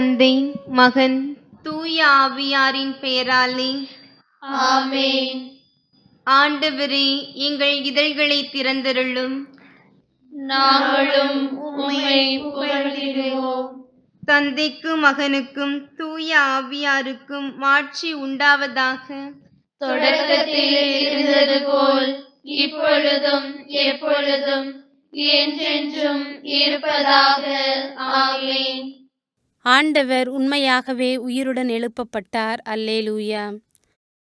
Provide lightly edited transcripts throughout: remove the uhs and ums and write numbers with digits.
தந்தை, மகன், தூய ஆவியாரின் பெயராலே ஆமென். ஆண்டவரே, எங்கள் இதழ்களை திறந்தருளும். நாங்களும் உம்மை புகழ்ந்திடுவோம். தந்தைக்கும் மகனுக்கும் தூய ஆவியாருக்கும் மாட்சி உண்டாவதாக. தொடக்கத்தில் இருந்தது போல் இப்பொழுதும் எப்பொழுதும் என்றென்றும் இருப்பதாக. ஆமென். ஆண்டவர் உண்மையாகவே உயிருடன் எழுப்பப்பட்டார். அல்லேலூயா.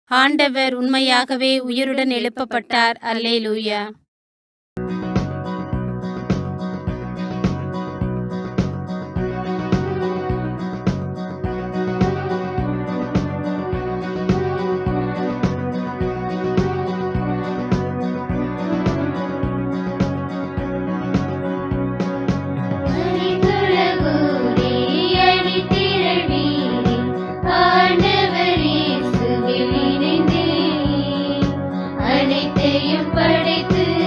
ஆண்டவர் உண்மையாகவே உயிருடன் எழுப்பப்பட்டார். அல்லேலூயா. அனைத்தையும் படைத்து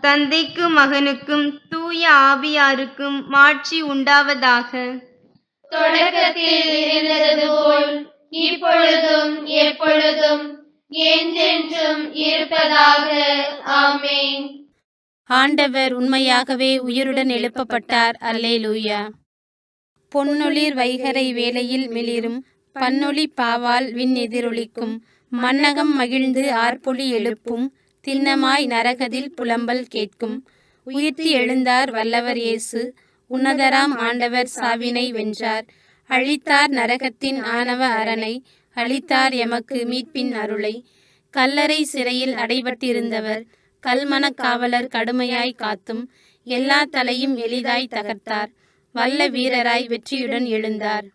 தந்தைக்கும் மகனுக்கும் தூய ஆவியாருக்கும் மாட்சி உண்டாவதாக. தொடக்கத்தில் இருந்தது போல் இப்பொழுதும் எப்பொழுதும் என்றென்றும் இருப்பதாக. ஆமென். ஆண்டவர் உண்மையாகவே உயிருடன் எழுப்பப்பட்டார். அல்லேலூயா. பொன்னொளிர் வைகரை வேளையில் மிளிரும் பன்னொளி பாவால் விண்ணெதிரொலிக்கும் மன்னகம் மகிழ்ந்து ஆர்ப்பொலி எழுப்பும் திண்ணமாய் நரகதில் புலம்பல் கேட்கும். உயிர்த்தி எழுந்தார் வல்லவர் இயேசு, உன்னதராம் ஆண்டவர் சாவினை வென்றார். அழித்தார் நரகத்தின் ஆணவ அரணை, அளித்தார் எமக்கு மீட்பின் அருளை. கல்லறை சிறையில் அடைபட்டிருந்தவர் கல்மனக் காவலர் கடுமையாய் காத்தும் எல்லா தலையும் எளிதாய் தகர்த்தார். வல்ல வீரராய் வெற்றியுடன் எழுந்தார்.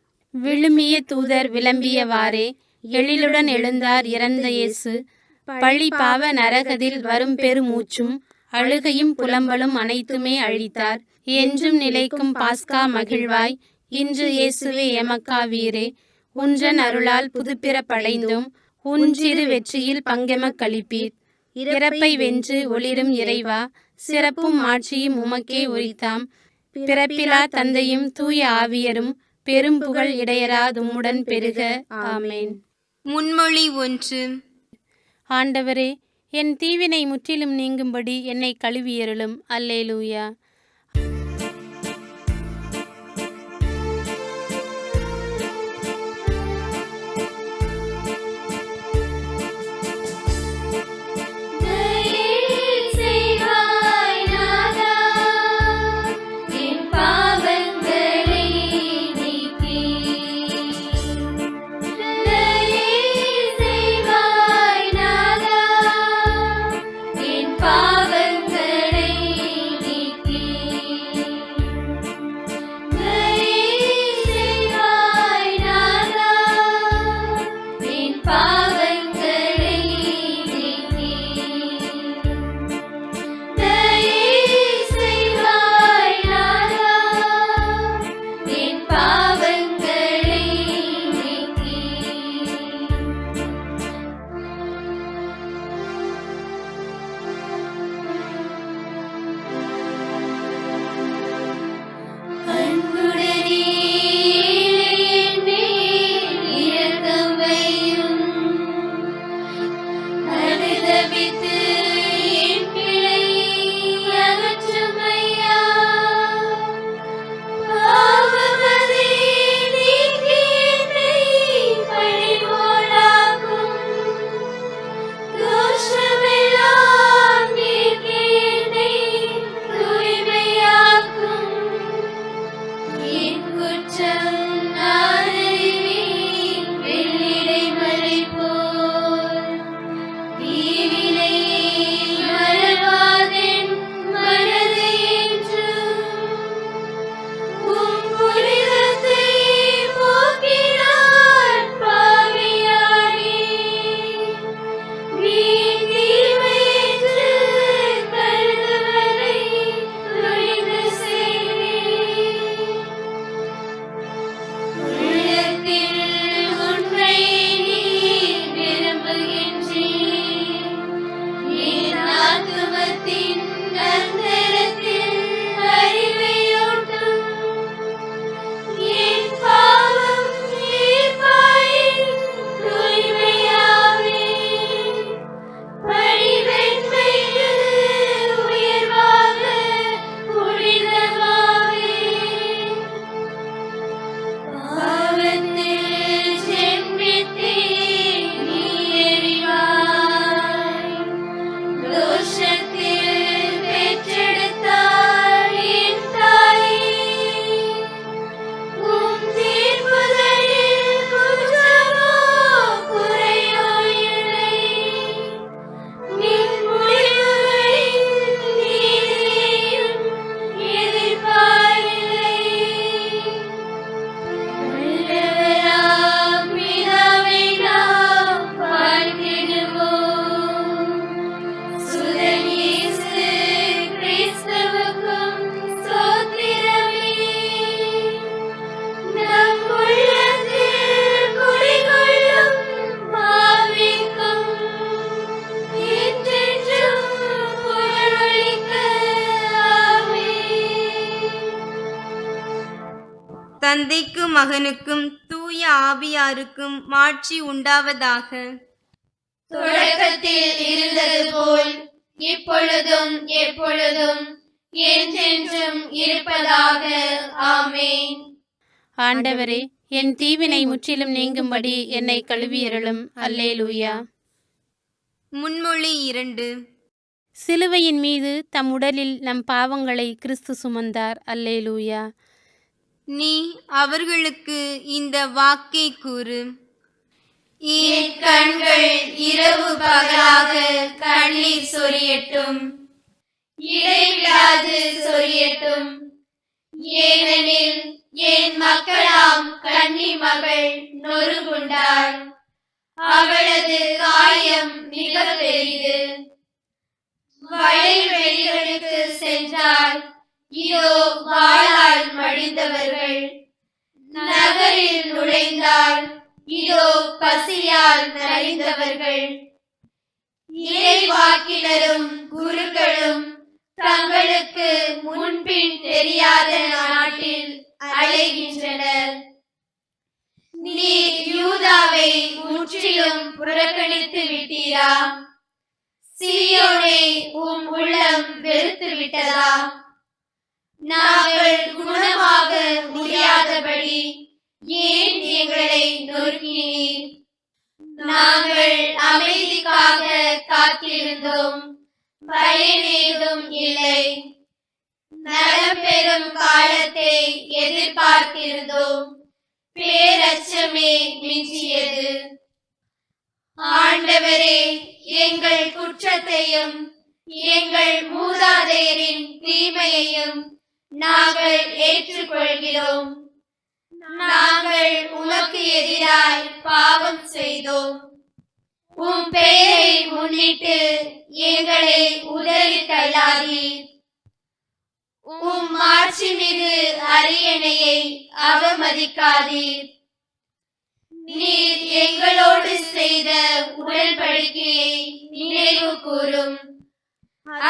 விழுமிய தூதர் விளம்பியவாறே எழிலுடன் எழுந்தார் இறந்த இயேசு. பழி பாவ நரகதில் வரும் பெருமூச்சும் அழுகையும் புலம்பலும் அனைத்துமே அழித்தார். என்றும் நிலைக்கும் பாஸ்கா மகிழ்வாய் இன்று இயேசுவே எமக்காவீரே. உன்றன் அருளால் புதுப்பிறப்படைந்தோம், உன்றிரு வெற்றியில் பங்கெமக் களிப்பீர். இறப்பை வென்று ஒளிரும் இறைவா, சிறப்பும் ஆட்சியும் உமக்கே உரித்தாம். பிறப்பிலா தந்தையும் தூய ஆவியரும் பெரும் புகழ் இடையரா தும்முடன் பெருக. ஆமேன். முன்மொழி 1. ஆண்டவரே, என் தீவினை முற்றிலும் நீங்கும்படி என்னை கழுவியருளும். அல்லேலூயா. பாவங்களை நீக்கி தந்தைக்கும் மகனுக்கும் தூய ஆவியாருக்கும் மாட்சி உண்டாவதாக. தொடக்கத்தில் இருந்தது போல் இப்பொழுதும் எப்பொழுதும் என்றென்றும் இருப்பதாக. ஆமென். ஆண்டவரே, என் தீவினை முற்றிலும் நீங்கும்படி என்னை கழுவியருளும். அல்லேலூயா. முன்மொழி 2. சிலுவையின் மீது தம் உடலில் நம் பாவங்களை கிறிஸ்து சுமந்தார். அல்லேலூயா. நீ அவர்களுக்கு இந்த வாக்கை கூறு. என் கண்கள் இரவு பகலாக கண்ணீர் சொரியட்டும், இடைவிடாது சொரியட்டும். ஏனெனில் என் மக்களாம் கன்னி மகள் நொறுங்குண்டாள், அவளது காயம் மிக பெரிது. வயல்வெளிகளுக்கு சென்றால் இதோ வாளால் மடிந்தவர்கள், நகரில் நுழைந்தால் இதோ பசியால் நலிந்தவர்கள். இறைவாக்கினரும் குருக்களும் தங்களுக்கு முன்பின் தெரியாத நாட்டில் அலைகின்றனர். நீர் யூதாவை முற்றிலும் புறக்கணித்து விட்டீரா? சீயோனை உம் உள்ளம் வெறுத்து விட்டதா? நாங்கள் குணமாக முடியாதபடி ஏன் எங்களை நொறுக்கினீர்? நாங்கள் அமைதிக்காக காத்திருந்தோம், பயனேதும் இல்லை. நலம் பெறும் காலத்தை எதிர்பார்த்திருந்தோம், பேரச்சமே மிஞ்சியது. ஆண்டவரே, எங்கள் குற்றத்தையும் எங்கள் மூதாதையரின் தீமையையும் நாங்கள் ஏற்றுக்கொள்கிறோம். நாங்கள் உமக்கு எதிராய் பாவம் செய்தோம். உம் பெயரை முன்னிட்டு எங்களை உதறி தள்ளாதீர். உம் மாட்சிமிகு அரியணையை அவமதிக்காதீர். நீர் எங்களோடு செய்த உடன்படிக்கையை நினைவு கூரும்,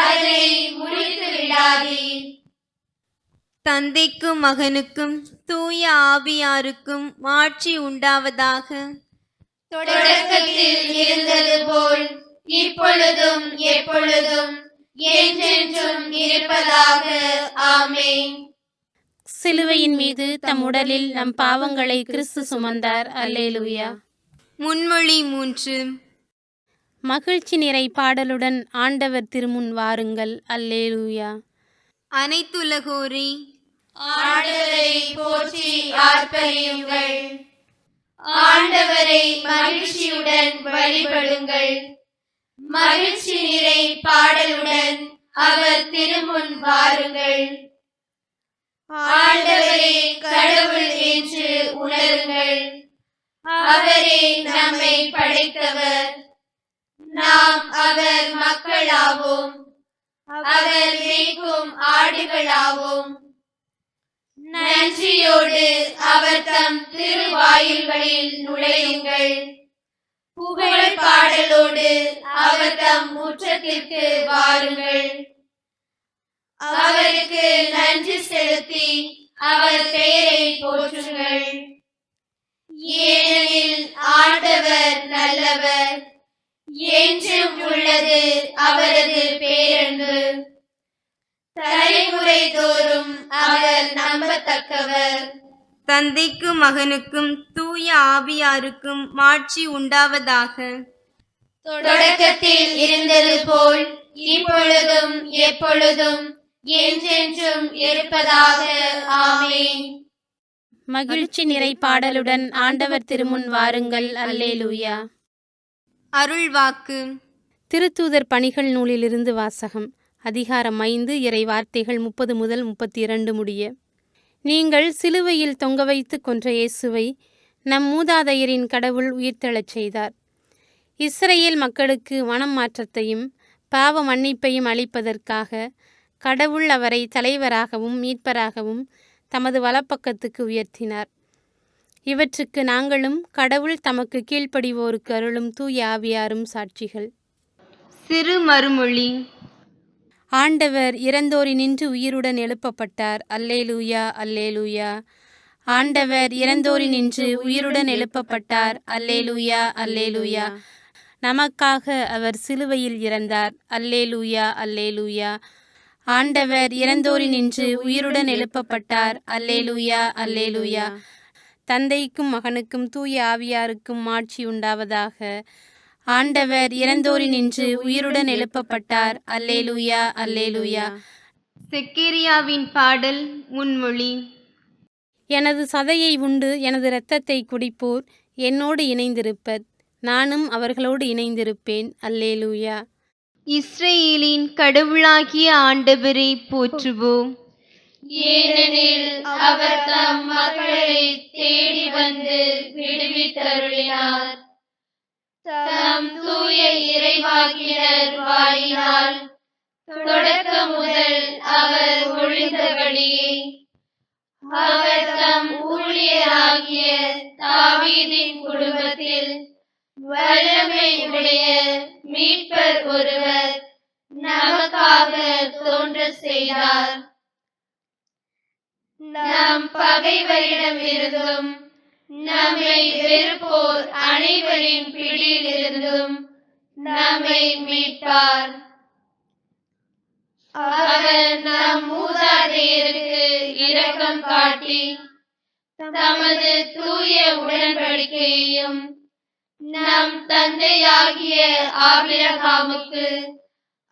அதை முடித்து விடாதீர். தந்தைக்கும் மகனுக்கும் தூய ஆவியாருக்கும் மாட்சி உண்டாவதாக. தொடக்கத்தில் இருந்தது போல் இப்பொழுதும் எப்பொழுதும் என்றென்றும் இருப்பதாக. ஆமென். சிலுவையின் மீது தம் உடலில் நம் பாவங்களை கிறிஸ்து சுமந்தார். அல்லேலூயா. முன்மொழி 3. மகிழ்ச்சி நிறை பாடலுடன் ஆண்டவர் திருமுன் வாருங்கள். அல்லேலூயா. அனைத்துலகோரே, ஆண்டவரை போற்றி ஆர்ப்பரியுங்கள். ஆண்டவரை மகிழ்ச்சியுடன் வழிபடுங்கள். மகிழ்ச்சி நிறை பாடலுடன் அவர் திருமுன் வாருங்கள். ஆண்டவரே கடவுள் என்று உணருங்கள். அவரே நம்மை படைத்தவர், நாம் அவர் மக்களாவோம், அவர் மேய்க்கும் ஆடுகளாவோம். நன்றியோடு அவர் தம் திருவாயில்களில் நுழையுங்கள். புகழ் பாடலோடு அவர் தம் முற்றத்திற்கு வாருங்கள். அவருக்கு நன்றி செலுத்தி அவர் பெயரை போற்றுங்கள். ஏனெனில் ஆண்டவர் நல்லவர், என்றும் உள்ளது அவரது பேரன்பு. தலைமுறை தோறும் அவர் நம்பத்தக்கவர். தந்தைக்கும் மகனுக்கும் தூய ஆவியாருக்கும் மாட்சி உண்டாவதாக. தொடக்கத்தில் இருந்தது போல் இப்பொழுதும் எப்பொழுதும் என்றென்றும் இருப்பதாக. ஆமென். மகிழ்ச்சி நிறை பாடலுடன் ஆண்டவர் திருமுன் வாருங்கள். அல்லேலூயா. அருள்வாக்கு. திருத்தூதர் பணிகள் நூலிலிருந்து வாசகம். அதிகாரம் 5, இறை வார்த்தைகள் 30 முதல் 32 முடிய. நீங்கள் சிலுவையில் தொங்க வைத்து கொன்ற இயேசுவை நம் மூதாதையரின் கடவுள் உயிர்த்தெழச் செய்தார். இஸ்ரேல் மக்களுக்கு மனம் மாற்றத்தையும் பாவ மன்னிப்பையும் அளிப்பதற்காக கடவுள் அவரை தலைவராகவும் மீட்பராகவும் தமது வலப்பக்கத்துக்கு உயர்த்தினார். இவற்றுக்கு நாங்களும் கடவுள் தமக்கு கீழ்ப்படிவோருக்கு அருளும் தூய ஆவியாரும் சாட்சிகள். சிறு மறுமொழி. ஆண்டவர் இறந்தோரினின்று உயிருடன் எழுப்பப்பட்டார். அல்லேலூயா, அல்லேலூயா. ஆண்டவர் இறந்தோரினின்று உயிருடன் எழுப்பப்பட்டார். அல்லேலூயா, அல்லேலூயா. நமக்காக அவர் சிலுவையில் இறந்தார். அல்லேலூயா, அல்லேலூயா. ஆண்டவர் இறந்தோரினின்று உயிருடன் எழுப்பப்பட்டார். அல்லேலூயா, அல்லேலூயா. தந்தைக்கும் மகனுக்கும் தூய ஆவியாருக்கும் மாட்சி உண்டாவதாக. ஆண்டவர் இறந்தோரினின்று உயிருடன் எழுப்பப்பட்டார். அல்லேலூயா, அல்லேலூயா. செக்கேரியாவின் பாடல் முன்மொழி. எனது சதையை உண்டு எனது இரத்தத்தை குடிப்போர் என்னோடு இணைந்திருப்பர். நானும் அவர்களோடு இணைந்திருப்பேன். அல்லேலூயா. இஸ்ரேலின் கடவுளாகிய ஆண்டவரை போற்றுவோம். ஏனெனில் அவர் தம் மக்களை தேடி வந்து விடுவித்தருளினார். தம் தூய இறைவாக்கினர் வாயினால் தொடக்கம் முதல் அவர் ஒழிந்தபடியே அவர் தம் ஊழியராகிய தாவீதின் குடும்பத்தில் வல்லமை உடைய மீட்பர் ஒருவர் நமக்காக தோன்ற செய்தார். நம் பகைவரிடமிருந்தும் நம்மை வெறுப்போர் அனைவரின் பிடியிலிருந்தும் நம்மை மீட்பார். அவர் நம் மூதாதையருக்கு இரக்கம் காட்டி தமது தூய உடன்படிக்கையையும் நம் தந்தையாகிய ஆபிரகாமுக்கு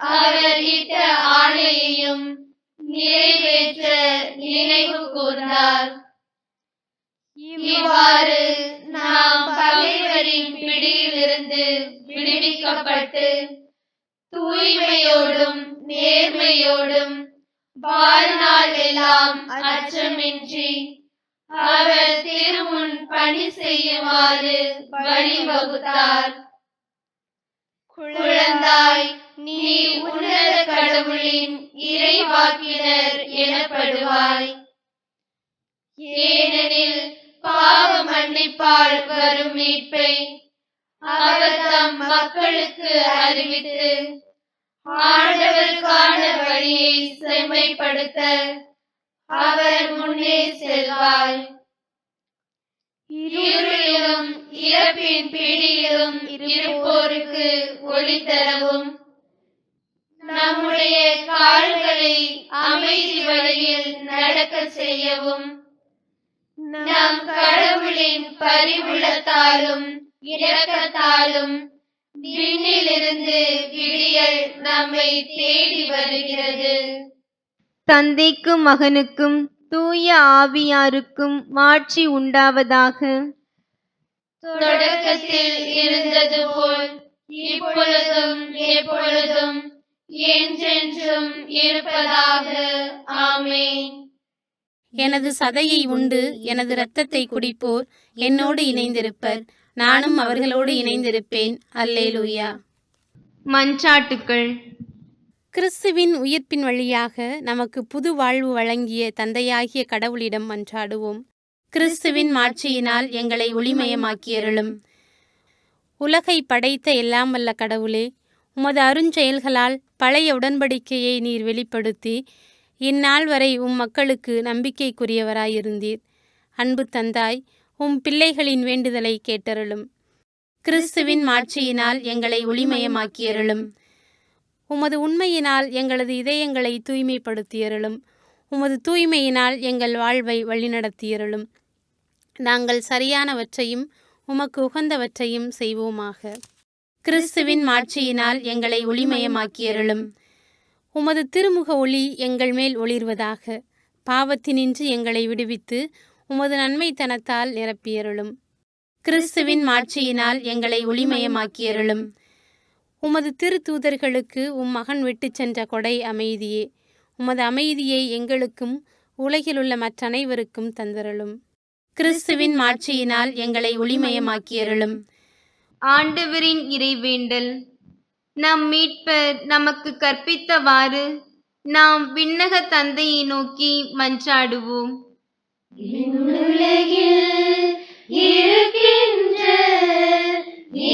அவர் இட்ட ஆணையையும் நிறைவேற்ற நினைவு கூர்ந்தார். இவ்வாறு நாம் பகைவரின் பிடியிலிருந்து விடுவிக்கப்பட்டு தூய்மையோடும் நேர்மையோடும் வாழ்நாள் எல்லாம் அச்சமின்றி அவர் திருமுன் பணி செய்யுமாறு வழிவகுத்தார். குழந்தாய், நீ உன்னத கடவுளின் இறைவாக்கினர் எனப்படுவாய். ஏனெனில் பாவ மன்னிப்பால் வரும் மீட்பை அவர் தம் மக்களுக்கு அறிவித்து ஆண்டவருக்கான வழியை செம்மைப்படுத்த அவர் முன்னே செல்வாய். இருளிலும் இறப்பின் பிடியிலும் இருப்போருக்கு ஒளி தரவும் நம்முடைய கால்களை அமைதி வழியில் நடக்க செய்யவும் நம் கடவுளின் பரிவுள்ளத்தாலும் இரக்கத்தாலும் விண்ணிலிருந்து விடியல் நம்மை தேடி வருகிறது. தந்தைக்கும் மகனுக்கும் தூய ஆவியாருக்கும் மாட்சி உண்டாவதாக. தொடக்கத்தில் இருந்தது போல் இப்பொழுதும் எப்பொழுதும் என்றென்றும் இருப்பதாக. ஆமென். எனது சதையை உண்டு எனது இரத்தத்தை குடிப்போர் என்னோடு இணைந்திருப்பர். நானும் அவர்களோடு இணைந்திருப்பேன். அல்லேலூயா. மன்றாட்டுக்கள். கிறிஸ்துவின் உயிர்ப்பின் வழியாக நமக்கு புது வாழ்வு வழங்கிய தந்தையாகிய கடவுளிடம் மன்றாடுவோம். கிறிஸ்துவின் மாட்சியினால் எங்களை ஒளிமயமாக்கியருளும். உலகை படைத்த எல்லாம் வல்ல கடவுளே, உமது அருஞ்செயல்களால் பழைய உடன்படிக்கையை நீர் வெளிப்படுத்தி இந்நாள் வரை உம் மக்களுக்கு நம்பிக்கைக்குரியவராயிருந்தீர். அன்பு தந்தாய், உம் பிள்ளைகளின் வேண்டுதலை கேட்டருளும். கிறிஸ்துவின் மாட்சியினால் எங்களை ஒளிமயமாக்கியருளும். உமது உண்மையினால் எங்களது இதயங்களை தூய்மைப்படுத்தியருளும். உமது தூய்மையினால் எங்கள் வாழ்வை வழிநடத்தியருளும். நாங்கள் சரியானவற்றையும் உமக்கு உகந்தவற்றையும் செய்வோமாக. கிறிஸ்துவின் மாட்சியினால் எங்களை ஒளிமயமாக்கியருளும். உமது திருமுக ஒளி எங்கள் மேல் ஒளிர்வதாக. பாவத்தினின்று எங்களை விடுவித்து உமது நன்மைத்தனத்தால் நிரப்பியருளும். கிறிஸ்துவின் மாட்சியினால் எங்களை ஒளிமயமாக்கியருளும். உமது திருத்தூதர்களுக்கு உம் மகன் விட்டுச் சென்ற கொடை அமைதியே. உமது அமைதியை எங்களுக்கும் உலகிலுள்ள மற்றனைவருக்கும் தந்தருளும். கிறிஸ்துவின் மாட்சியினால் எங்களை ஒளிமயமாக்கியருளும். ஆண்டவரின் இறைவேண்டல். நம் மீட்பர் நமக்கு கற்பித்தவாறு நாம் விண்ணக தந்தையை நோக்கி மன்றாடுவோம். உலகில் இருக்கின்ற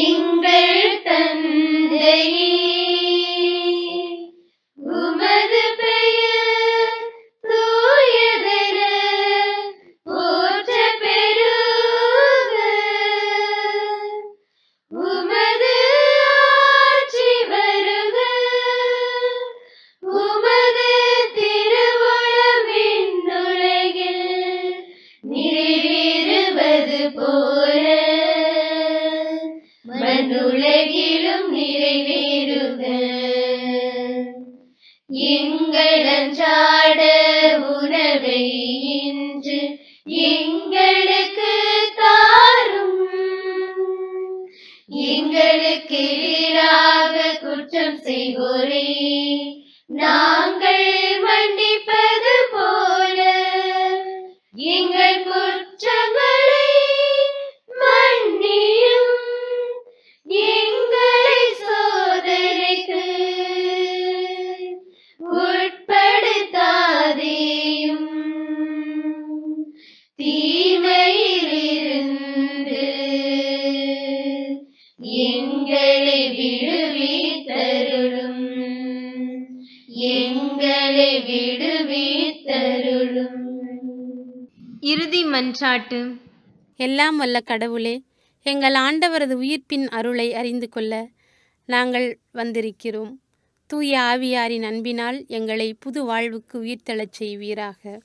எங்கள் தந்தையே, உமது பெயர் தூயதென போற்ற எங்கள் அன்றாட உணவை இன்று எங்களுக்கு தாரும். எங்களுக்கு எதிராக குற்றம் செய்வோரே நாங்கள் மன்னிப்பது போல எங்கள் குற்றங்களை மன்னியும். எங்களை சோதனைக்கு உட்படுத்தாதேயும், தீமையிலிருந்து எங்களை விடுவித்தருளும். எங்களை விடுவித்தருளும். இறுதி மன்றாட்டு. எல்லாம் வல்ல கடவுளே, எங்கள் ஆண்டவரது உயிர்ப்பின் அருளை அறிந்து கொள்ள நாங்கள் வந்திருக்கிறோம். தூய ஆவியாரின் அன்பினால் எங்களை புது வாழ்வுக்கு உயிர்த்தெழச் செய்வீராக.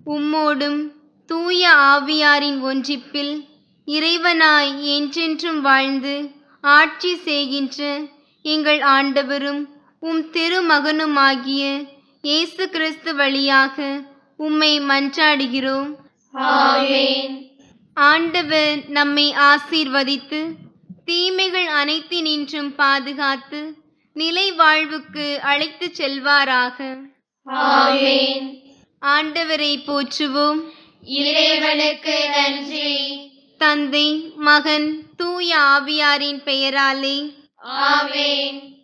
உம்மோடும் தூய ஆவியாரின் ஒன்றிப்பில் இறைவனாய் என்றென்றும் வாழ்ந்து ஆட்சி செய்கின்ற எங்கள் ஆண்டவரும் உம் திருமகனுமாகிய இயேசு கிறிஸ்து வழியாக உம்மை மன்றாடுகிறோம். ஆமென். ஆண்டவர் நம்மை ஆசீர்வதித்து தீமைகள் அனைத்தினின்றும் பாதுகாத்து நிலை வாழ்வுக்கு அழைத்துச் செல்வாராக. ஆமென். ஆண்டவரை போற்றுவோம். இறைவனுக்கு நன்றி. தந்தை, மகன், தூய ஆவியாரின் பெயராலே ஆமென்.